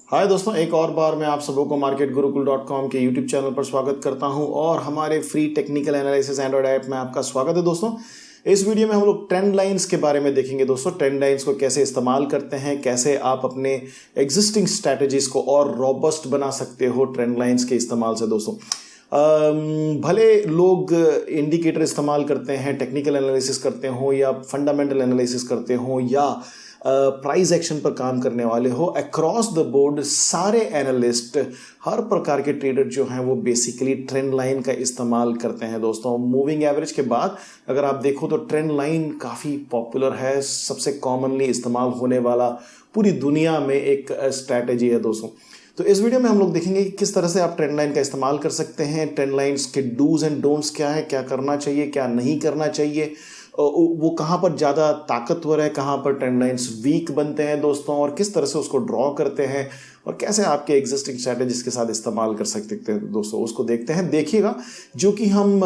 हाय दोस्तों, एक और बार मैं आप सबों को marketgurukul.com के यूट्यूब चैनल पर स्वागत करता हूं और हमारे free technical analysis Android app में आपका स्वागत है। दोस्तों, इस वीडियो में हम लोग ट्रेंड लाइंस के बारे में देखेंगे। दोस्तों, ट्रेंड लाइंस को कैसे इस्तेमाल करते हैं, कैसे आप अपने एग्जिस्टिंग स्ट्रैटेजीज को और रॉबस्ट बना सकते हो ट्रेंड लाइंस के इस्तेमाल से। दोस्तों, भले लोग इंडिकेटर इस्तेमाल करते हैं, टेक्निकल एनालिसिस करते हो या फंडामेंटल एनालिसिस करते हो या प्राइस एक्शन पर काम करने वाले हो, अक्रॉस द बोर्ड सारे एनालिस्ट, हर प्रकार के ट्रेडर जो हैं वो बेसिकली ट्रेंड लाइन का इस्तेमाल करते हैं। दोस्तों, मूविंग एवरेज के बाद अगर आप देखो तो ट्रेंड लाइन काफ़ी पॉपुलर है, सबसे कॉमनली इस्तेमाल होने वाला पूरी दुनिया में एक स्ट्रैटेजी है। दोस्तों, तो इस वीडियो में हम लोग देखेंगे कि किस तरह से आप ट्रेंड लाइन का इस्तेमाल कर सकते हैं, ट्रेंड लाइन्स के डूज एंड डोंट्स क्या है, क्या करना चाहिए, क्या नहीं करना चाहिए, वो कहाँ पर ज़्यादा ताकतवर है, कहाँ पर ट्रेंड लाइन्स वीक बनते हैं दोस्तों, और किस तरह से उसको ड्रॉ करते हैं और कैसे आपके एग्जिस्टिंग स्ट्रैटेजीज के साथ इस्तेमाल कर सकते हैं। दोस्तों, उसको देखते हैं। देखिएगा, जो कि हम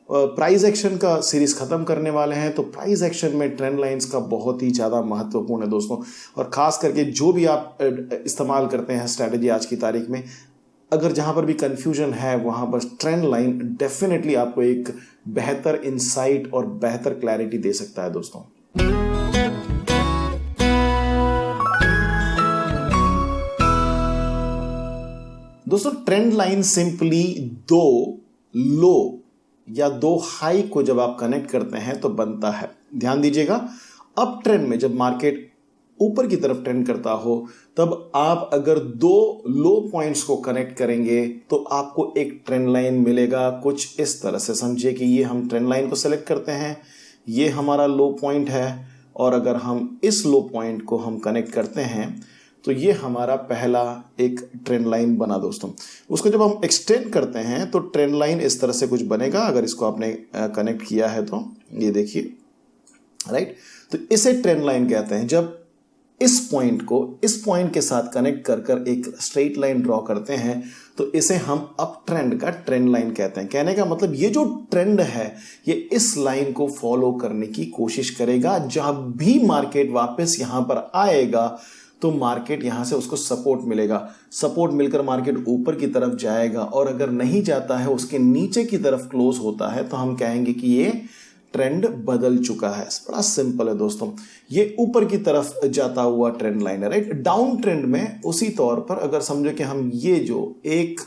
प्राइस एक्शन का सीरीज खत्म करने वाले हैं, तो प्राइस एक्शन में ट्रेंड लाइंस का बहुत ही ज़्यादा महत्वपूर्ण है दोस्तों, और ख़ास करके जो भी आप इस्तेमाल करते हैं स्ट्रैटेजी आज की तारीख में, अगर जहाँ पर भी कंफ्यूजन है वहाँ पर ट्रेंड लाइन डेफिनेटली आपको एक बेहतर इंसाइट और बेहतर क्लैरिटी दे सकता है। दोस्तों, ट्रेंड लाइन सिंपली दो लो या दो हाई को जब आप कनेक्ट करते हैं तो बनता है। ध्यान दीजिएगा, अप ट्रेंड में जब मार्केट ऊपर की तरफ ट्रेंड करता हो, तब आप अगर दो लो पॉइंट्स को कनेक्ट करेंगे तो आपको एक ट्रेंड लाइन मिलेगा कुछ इस तरह से। समझिए कि ये हम ट्रेंड लाइन को सेलेक्ट करते हैं, ये हमारा लो पॉइंट है, और अगर हम इस लो पॉइंट को हम कनेक्ट करते हैं तो ये हमारा पहला एक ट्रेंड लाइन बना। दोस्तों, उसको जब हम एक्सटेंड करते हैं तो ट्रेंड लाइन इस तरह से कुछ बनेगा। अगर इसको आपने कनेक्ट किया है तो ये देखिए, राइट। तो इसे ट्रेंड लाइन कहते हैं। जब इस पॉइंट को इस पॉइंट के साथ कनेक्ट कर कर एक स्ट्रेट लाइन ड्रॉ करते हैं तो इसे हम अप ट्रेंड का ट्रेंड लाइन कहते हैं। कहने का मतलब ये जो ट्रेंड है ये इस लाइन को फॉलो करने की कोशिश करेगा। जब भी मार्केट वापस यहां पर आएगा तो मार्केट यहां से उसको सपोर्ट मिलेगा, सपोर्ट मिलकर मार्केट ऊपर की तरफ जाएगा, और अगर नहीं जाता है, उसके नीचे की तरफ क्लोज होता है, तो हम कहेंगे कि ये ट्रेंड बदल चुका है। बड़ा सिंपल है दोस्तों, ये ऊपर की तरफ जाता हुआ ट्रेंड लाइन है, राइट। डाउन ट्रेंड में उसी तौर पर अगर समझो कि हम ये जो एक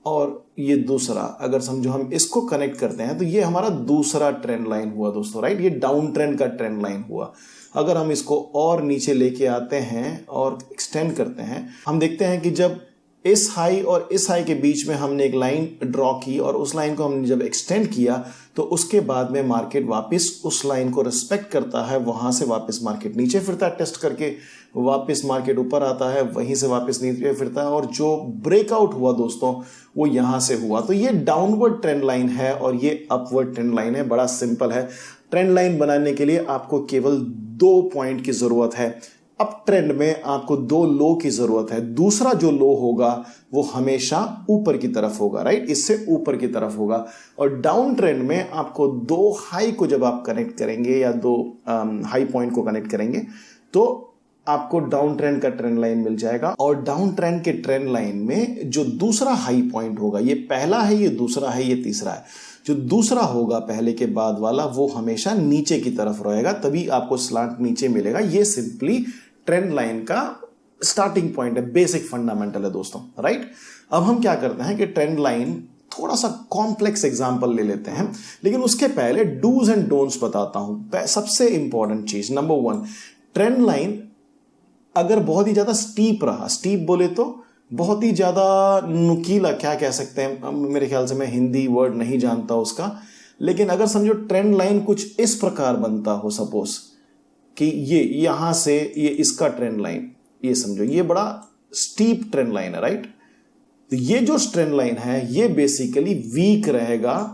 और ये दूसरा, अगर समझो हम इसको कनेक्ट करते हैं तो ये हमारा दूसरा ट्रेंड लाइन हुआ दोस्तों, राइट। ये डाउन ट्रेंड का ट्रेंड लाइन हुआ। अगर हम इसको और नीचे लेके आते हैं और एक्सटेंड करते हैं, हम देखते हैं कि जब इस हाई और इस हाई के बीच में हमने एक लाइन ड्रॉ की और उस लाइन को हमने जब एक्सटेंड किया तो उसके बाद में मार्केट वापस उस लाइन को रिस्पेक्ट करता है, वहां से वापस मार्केट नीचे फिरता है, टेस्ट करके वापस मार्केट ऊपर आता है, वहीं से वापस नीचे फिरता है, और जो ब्रेकआउट हुआ दोस्तों वो यहां से हुआ। तो ये डाउनवर्ड ट्रेंड लाइन है और ये अपवर्ड ट्रेंड लाइन है। बड़ा सिंपल है। ट्रेंड लाइन बनाने के लिए आपको केवल दो पॉइंट की जरूरत है। अप ट्रेंड में आपको दो लो की जरूरत है। दूसरा जो लो होगा वो हमेशा ऊपर की तरफ होगा, राइट, इससे ऊपर की तरफ होगा। और डाउन ट्रेंड में आपको दो हाई को जब आप कनेक्ट करेंगे या दो हाई पॉइंट को कनेक्ट करेंगे तो आपको डाउन ट्रेंड का ट्रेंड लाइन मिल जाएगा। और डाउन ट्रेंड के ट्रेंड लाइन में जो दूसरा हाई पॉइंट होगा, ये पहला है, ये दूसरा है, ये तीसरा है, जो दूसरा होगा पहले के बाद वाला वो हमेशा नीचे की तरफ रहेगा, तभी आपको स्लांट नीचे मिलेगा। ये सिंपली ट्रेंड लाइन का स्टार्टिंग पॉइंट है, बेसिक फंडामेंटल है दोस्तों, राइट। अब हम क्या करते हैं कि ट्रेंड लाइन थोड़ा सा कॉम्प्लेक्स एग्जांपल ले लेते हैं, लेकिन उसके पहले डूज एंड डोंट्स बताता हूं। सबसे इंपॉर्टेंट चीज नंबर 1, ट्रेंड लाइन अगर बहुत ही ज्यादा स्टीप रहा, स्टीप बोले तो बहुत ही ज्यादा नुकीला, क्या कह सकते हैं, मेरे ख्याल से मैं हिंदी वर्ड नहीं जानता उसका, लेकिन अगर समझो ट्रेंड लाइन कुछ इस प्रकार बनता हो, सपोज कि ये यहां से ये इसका ट्रेंड लाइन, ये समझो ये बड़ा स्टीप ट्रेंड लाइन है, राइट। तो ये जो ट्रेंड लाइन है ये बेसिकली वीक रहेगा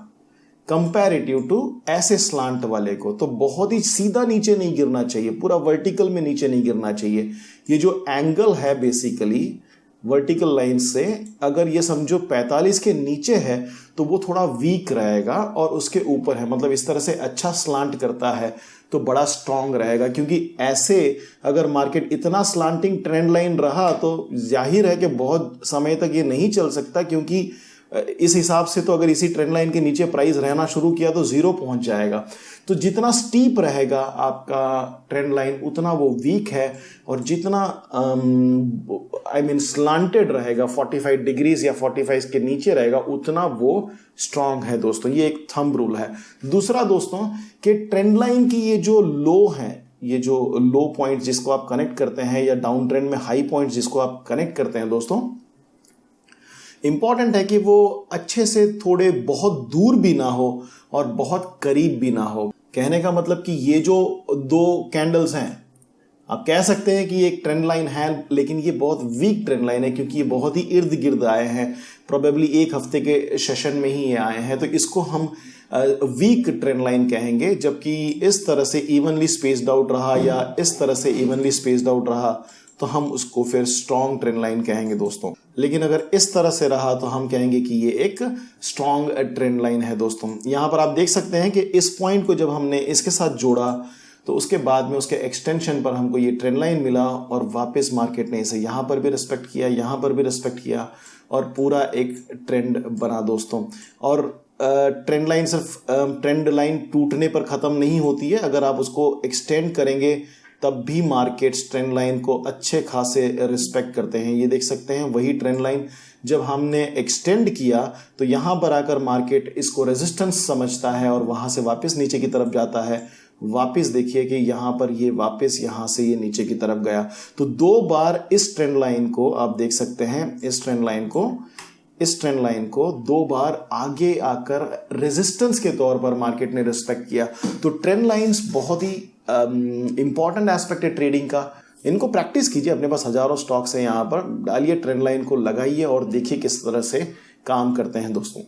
कंपैरेटिव टू ऐसे स्लांट वाले को। तो बहुत ही सीधा नीचे नहीं गिरना चाहिए, पूरा वर्टिकल में नीचे नहीं गिरना चाहिए। ये जो एंगल है बेसिकली वर्टिकल लाइन से, अगर ये समझो 45 के नीचे है तो वो थोड़ा वीक रहेगा, और उसके ऊपर है मतलब इस तरह से अच्छा स्लांट करता है तो बड़ा स्ट्रांग रहेगा, क्योंकि ऐसे अगर मार्केट इतना स्लांटिंग ट्रेंड लाइन रहा तो जाहिर है कि बहुत समय तक ये नहीं चल सकता, क्योंकि इस हिसाब से तो अगर इसी ट्रेंड लाइन के नीचे प्राइस रहना शुरू किया तो जीरो पहुंच जाएगा। तो जितना स्टीप रहेगा आपका ट्रेंड लाइन उतना वो वीक है, और जितना स्लांटेड रहेगा 45 डिग्रीज या 45 के नीचे रहेगा उतना वो स्ट्रांग है दोस्तों। ये एक थंब रूल है। दूसरा दोस्तों कि ट्रेंड लाइन की ये जो लो है, ये जो लो पॉइंट जिसको आप कनेक्ट करते हैं, या डाउन ट्रेंड में हाई पॉइंट जिसको आप कनेक्ट करते हैं दोस्तों, इंपॉर्टेंट है कि वो अच्छे से थोड़े बहुत दूर भी ना हो और बहुत करीब भी ना हो। कहने का मतलब कि ये जो दो कैंडल्स हैं, आप कह सकते हैं कि ये एक ट्रेंड लाइन है, लेकिन ये बहुत वीक ट्रेंड लाइन है, क्योंकि ये बहुत ही इर्द गिर्द आए हैं, प्रोबेबली एक हफ्ते के सेशन में ही ये आए हैं, तो इसको हम वीक ट्रेंड लाइन कहेंगे। जबकि इस तरह से इवनली स्पेस्ड आउट रहा या इस तरह से इवनली स्पेस्ड आउट रहा तो हम उसको फिर स्ट्रॉन्ग ट्रेंड लाइन कहेंगे दोस्तों। लेकिन अगर इस तरह से रहा तो हम कहेंगे कि ये एक स्ट्रॉन्ग ट्रेंड लाइन है दोस्तों। यहां पर आप देख सकते हैं कि इस पॉइंट को जब हमने इसके साथ जोड़ा तो उसके बाद में उसके एक्सटेंशन पर हमको ये ट्रेंड लाइन मिला, और वापस मार्केट ने इसे यहां पर भी रिस्पेक्ट किया, यहां पर भी रिस्पेक्ट किया, और पूरा एक ट्रेंड बना दोस्तों। और ट्रेंड लाइन सिर्फ ट्रेंड लाइन टूटने पर ख़त्म नहीं होती है, अगर आप उसको एक्सटेंड करेंगे तब भी मार्केट्स ट्रेंड लाइन को अच्छे खासे रिस्पेक्ट करते हैं। ये देख सकते हैं वही ट्रेंड लाइन जब हमने एक्सटेंड किया तो यहाँ पर आकर मार्केट इसको रेजिस्टेंस समझता है और वहाँ से वापस नीचे की तरफ जाता है। वापस देखिए कि यहाँ पर ये वापस यहाँ से ये नीचे की तरफ गया। तो दो बार इस ट्रेंड लाइन को आप देख सकते हैं, इस ट्रेंड लाइन को दो बार आगे आकर रेजिस्टेंस के तौर पर मार्केट ने रिस्पेक्ट किया। तो ट्रेंड लाइंस बहुत ही इंपॉर्टेंट एस्पेक्ट है ट्रेडिंग का। इनको प्रैक्टिस कीजिए, अपने पास हजारों स्टॉक्स हैं, यहाँ पर डालिए ट्रेंड लाइन को, लगाइए और देखिए किस तरह से काम करते हैं दोस्तों।